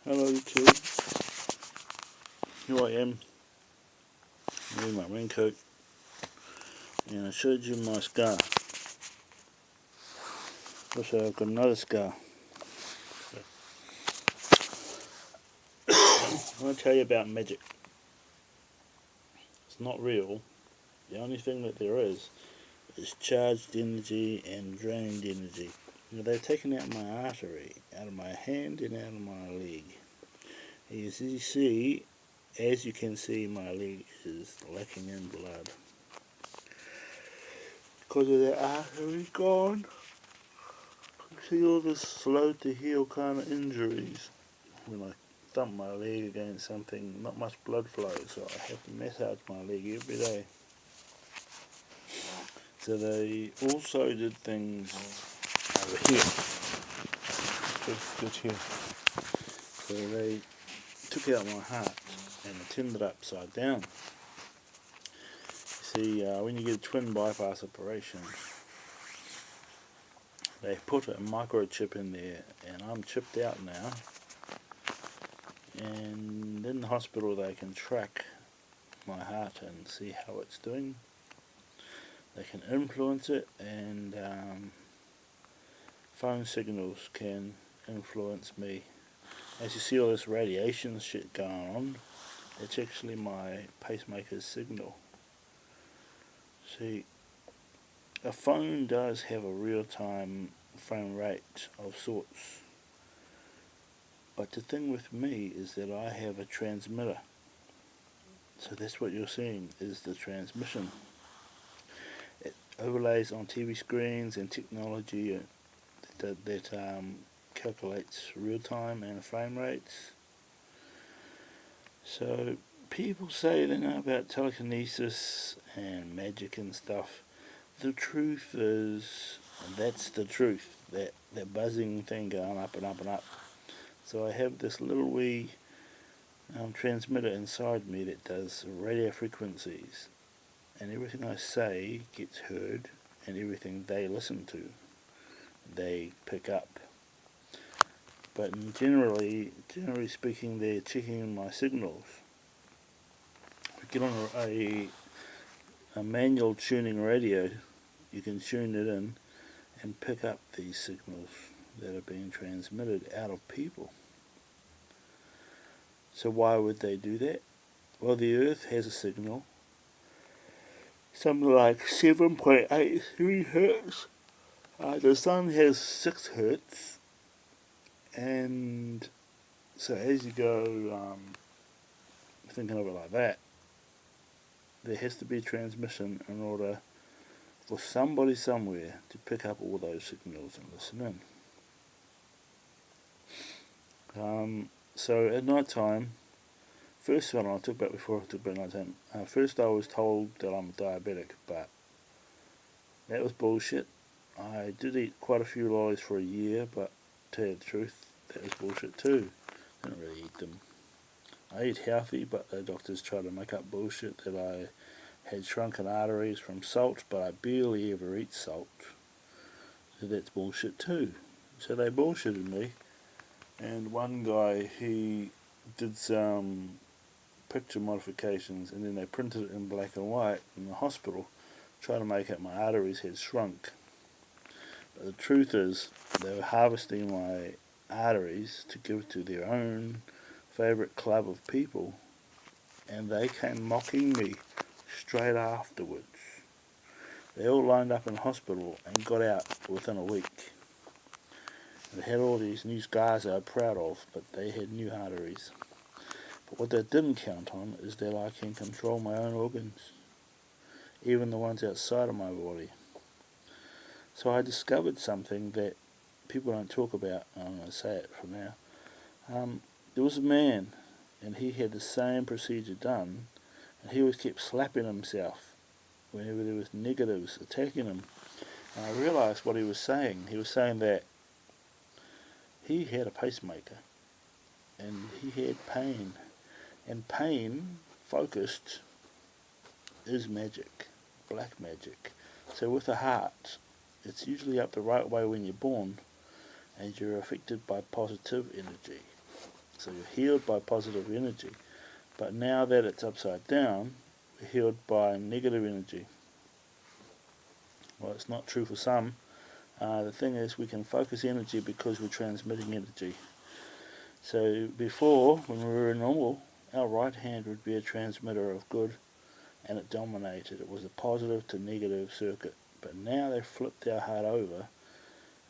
Hello YouTube, here I am, with my raincoat, and I showed you my scar. Also I've got another scar. I want to tell you about magic. It's not real. The only thing that there is charged energy and drained energy. They've taken out my artery, out of my hand and out of my leg. As you can see, my leg is lacking in blood. Because of the artery gone. See all this slow to heal kind of injuries. When I thump my leg against something, not much blood flow, so I have to massage my leg every day. So they also did things over here. Good here. So they took out my heart and turned it upside down. See, when you get a twin bypass operation, they put a microchip in there, and I'm chipped out now. And in the hospital they can track my heart and see how it's doing. They can influence it, and phone signals can influence me. As you see all this radiation shit going on, it's actually my pacemaker's signal. See, a phone does have a real-time frame rate of sorts, but the thing with me is that I have a transmitter. So that's what you're seeing, is the transmission. It overlays on TV screens and technology that calculates real time and frame rates. So people say they know about telekinesis and magic and stuff. The truth is, and that's the truth, that buzzing thing going up and up and up. So I have this little wee transmitter inside me that does radio frequencies, and everything I say gets heard, and everything they listen to, they pick up. But generally speaking, they're checking my signals. If you get on a manual tuning radio, you can tune it in and pick up these signals that are being transmitted out of people. So why would they do that? Well, the Earth has a signal, something like 7.83 hertz. The Sun has 6 hertz, and so as you go thinking of it like that, there has to be transmission in order for somebody somewhere to pick up all those signals and listen in. So at night time, first one I talked about before, I talked about night time. First I was told that I'm diabetic, but that was bullshit. I did eat quite a few lollies for a year, but to tell you the truth, that was bullshit too. Didn't really eat them. I eat healthy, but the doctors try to make up bullshit that I had shrunken arteries from salt, but I barely ever eat salt. So that's bullshit too. So they bullshitted me. And one guy, he did some picture modifications, and then they printed it in black and white in the hospital, trying to make it my arteries had shrunk. But the truth is, they were harvesting my arteries to give to their own favourite club of people, and they came mocking me straight afterwards. They all lined up in hospital and got out within a week. They had all these new scars they were proud of, but they had new arteries. But what they didn't count on is that I can control my own organs, even the ones outside of my body. So I discovered something that people don't talk about, and I'm going to say it from now. There was a man, and he had the same procedure done, and he always kept slapping himself whenever there was negatives attacking him. And I realised what he was saying. He was saying that he had a pacemaker, and he had pain. And pain, focused, is magic, black magic. So with a heart, it's usually up the right way when you're born, and you're affected by positive energy. So you're healed by positive energy. But now that it's upside down, we're healed by negative energy. Well, it's not true for some. The thing is, we can focus energy because we're transmitting energy. So before, when we were normal, our right hand would be a transmitter of good, and it dominated. It was a positive to negative circuit. But now they've flipped our heart over.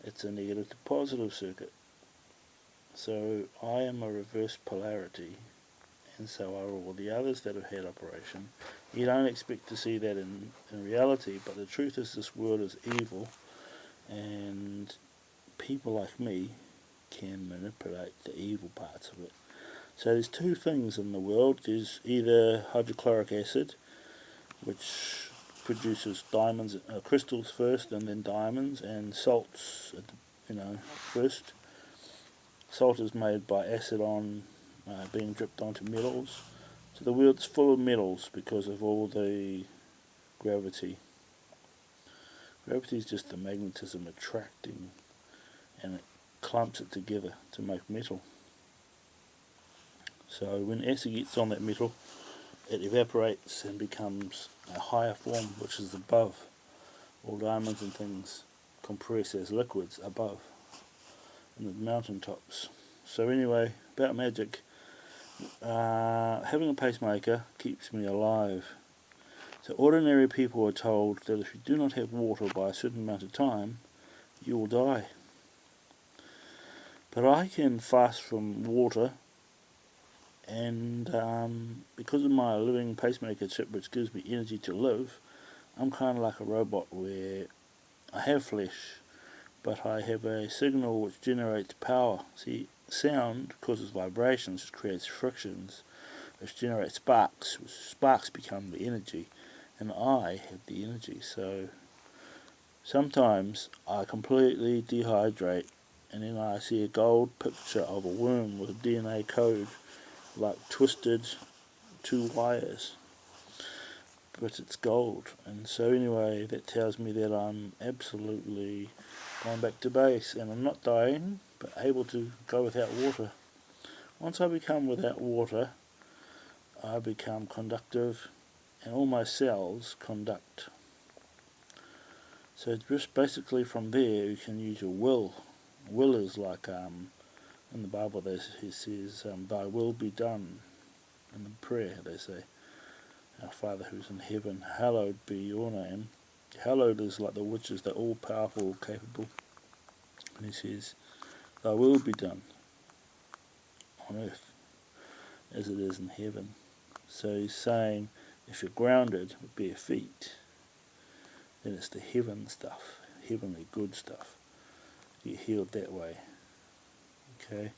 It's a negative to positive circuit. So I am a reverse polarity, and so are all the others that have had operation. You don't expect to see that in reality, but the truth is this world is evil, and people like me can manipulate the evil parts of it. So there's two things in the world. There's either hydrochloric acid, which produces diamonds, crystals first, and then diamonds, and salts, first. Salt is made by acid being dripped onto metals. So the world's full of metals because of all the gravity. Gravity is just the magnetism attracting, and it clumps it together to make metal. So when acid gets on that metal, it evaporates and becomes a higher form, which is above. All diamonds and things compress as liquids above in the mountain tops. So anyway, about magic, having a pacemaker keeps me alive. So ordinary people are told that if you do not have water by a certain amount of time, you will die. But I can fast from water, and because of my living pacemaker chip, which gives me energy to live, I'm kind of like a robot where I have flesh, but I have a signal which generates power. See, sound causes vibrations, which creates frictions, which generate sparks, which sparks become the energy, and I have the energy. So sometimes I completely dehydrate, and then I see a gold picture of a worm with a DNA code like twisted two wires, but it's gold. And so anyway, that tells me that I'm absolutely going back to base, and I'm not dying, but able to go without water. Once I become without water, I become conductive, and all my cells conduct. So just basically from there you can use your will. Will is like, in the Bible it says, thy will be done. In the prayer they say, our Father who's in heaven, hallowed be your name. Hallowed is like the witches, they're all powerful, capable. And he says, thy will be done on earth as it is in heaven. So he's saying, if you're grounded with bare feet, then it's the heaven stuff, heavenly good stuff. You get healed that way. Okay?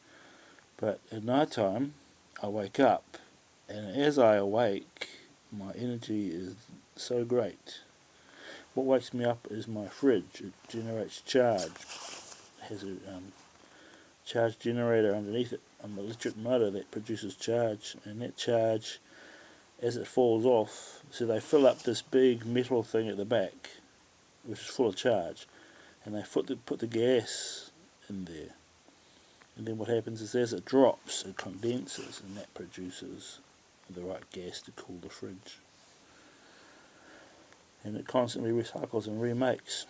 But at night time, I wake up, and as I awake, my energy is so great. What wakes me up is my fridge. It generates charge. It has a charge generator underneath it, an electric motor that produces charge, and that charge, as it falls off, so they fill up this big metal thing at the back, which is full of charge, and they put the gas in there. And then what happens is as it drops, it condenses, and that produces the right gas to cool the fridge. And it constantly recycles and remakes.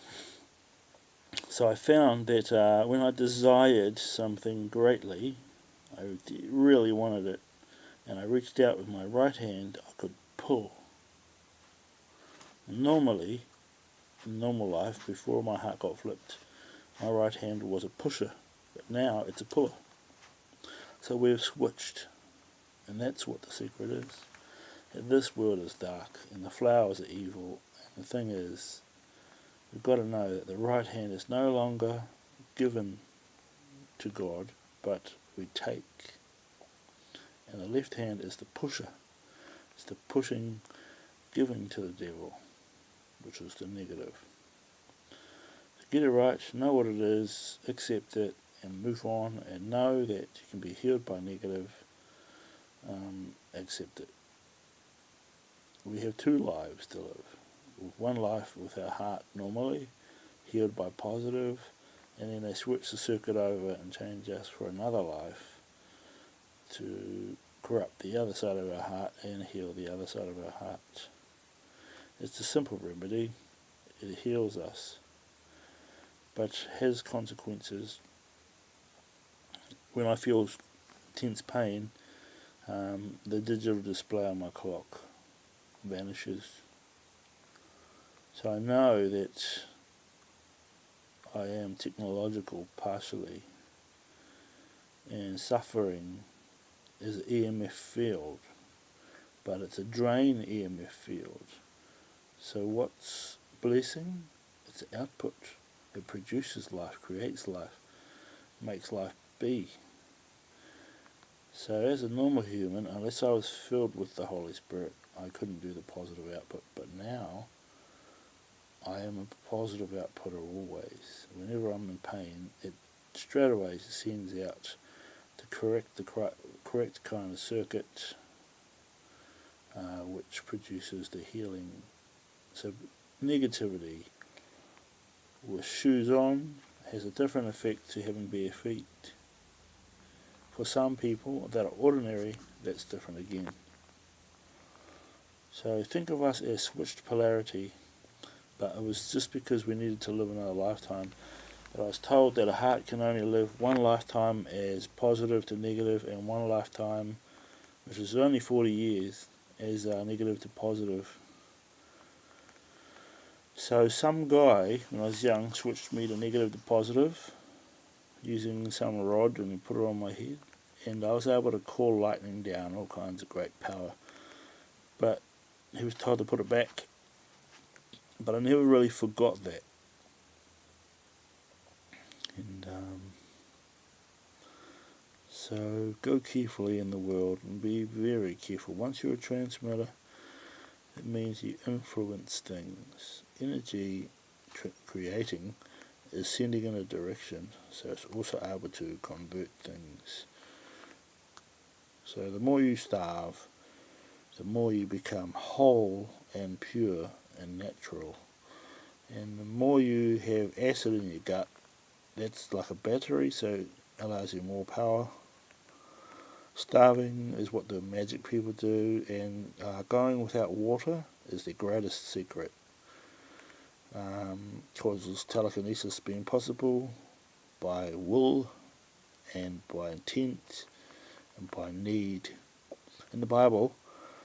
So I found that when I desired something greatly, I really wanted it, and I reached out with my right hand, I could pull. Normally, in normal life, before my heart got flipped, my right hand was a pusher, but now it's a puller. So we've switched, and that's what the secret is. That this world is dark, and the flowers are evil, and the thing is, we've got to know that the right hand is no longer given to God, but we take. And the left hand is the pusher. It's the pushing, giving to the devil, which is the negative. So get it right, know what it is, accept it, and move on, and know that you can be healed by negative. Accept it. We have two lives to live. One life with our heart normally, healed by positive, and then they switch the circuit over and change us for another life to corrupt the other side of our heart and heal the other side of our heart. It's a simple remedy. It heals us, but has consequences. When I feel intense pain, the digital display on my clock vanishes. So I know that I am technological partially, and suffering is an EMF field, but it's a drain EMF field. So what's blessing? It's output. It produces life, creates life, makes life be. So as a normal human, unless I was filled with the Holy Spirit, I couldn't do the positive output. But now, I am a positive outputter always. Whenever I'm in pain, it straight away sends out to correct the correct kind of circuit, which produces the healing. So negativity with shoes on has a different effect to having bare feet. For some people that are ordinary, that's different again. So think of us as switched polarity, but it was just because we needed to live another lifetime that I was told that a heart can only live one lifetime as positive to negative, and one lifetime, which is only 40 years, as negative to positive. So some guy, when I was young, switched me to negative to positive using some rod and put it on my head, and I was able to call lightning down, all kinds of great power. But he was told to put it back, but I never really forgot that. And so go carefully in the world and be very careful. Once you're a transmitter, it means you influence things. Energy creating is sending in a direction, so it's also able to convert things. So the more you starve, the more you become whole and pure and natural. And the more you have acid in your gut, that's like a battery, so it allows you more power. Starving is what the magic people do, and going without water is their greatest secret. Causes telekinesis being possible by will and by intent and by need. In the Bible,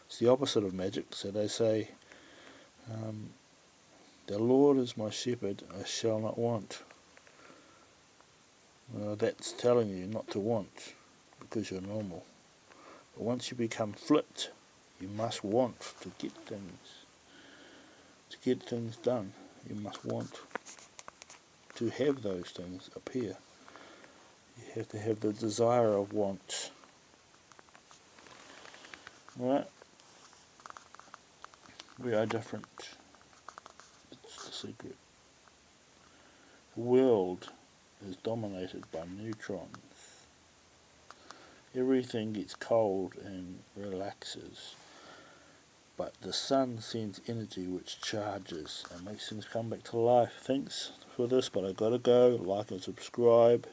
it's the opposite of magic, so they say, the Lord is my shepherd, I shall not want. That's telling you not to want, because you're normal. But once you become flipped, you must want to get things done. You must want to have those things appear. You have to have the desire of want. Right? We are different. It's the secret. The world is dominated by neutrons. Everything gets cold and relaxes, but the sun sends energy which charges and makes things come back to life. Thanks for this, but I gotta go. Like and subscribe.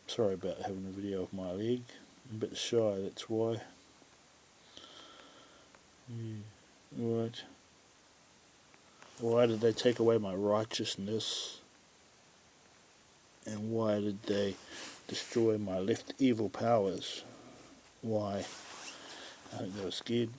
Sorry about having a video of my leg. I'm a bit shy, that's why. Right. Why did they take away my righteousness? And why did they destroy my left evil powers? Why? I think they were scared.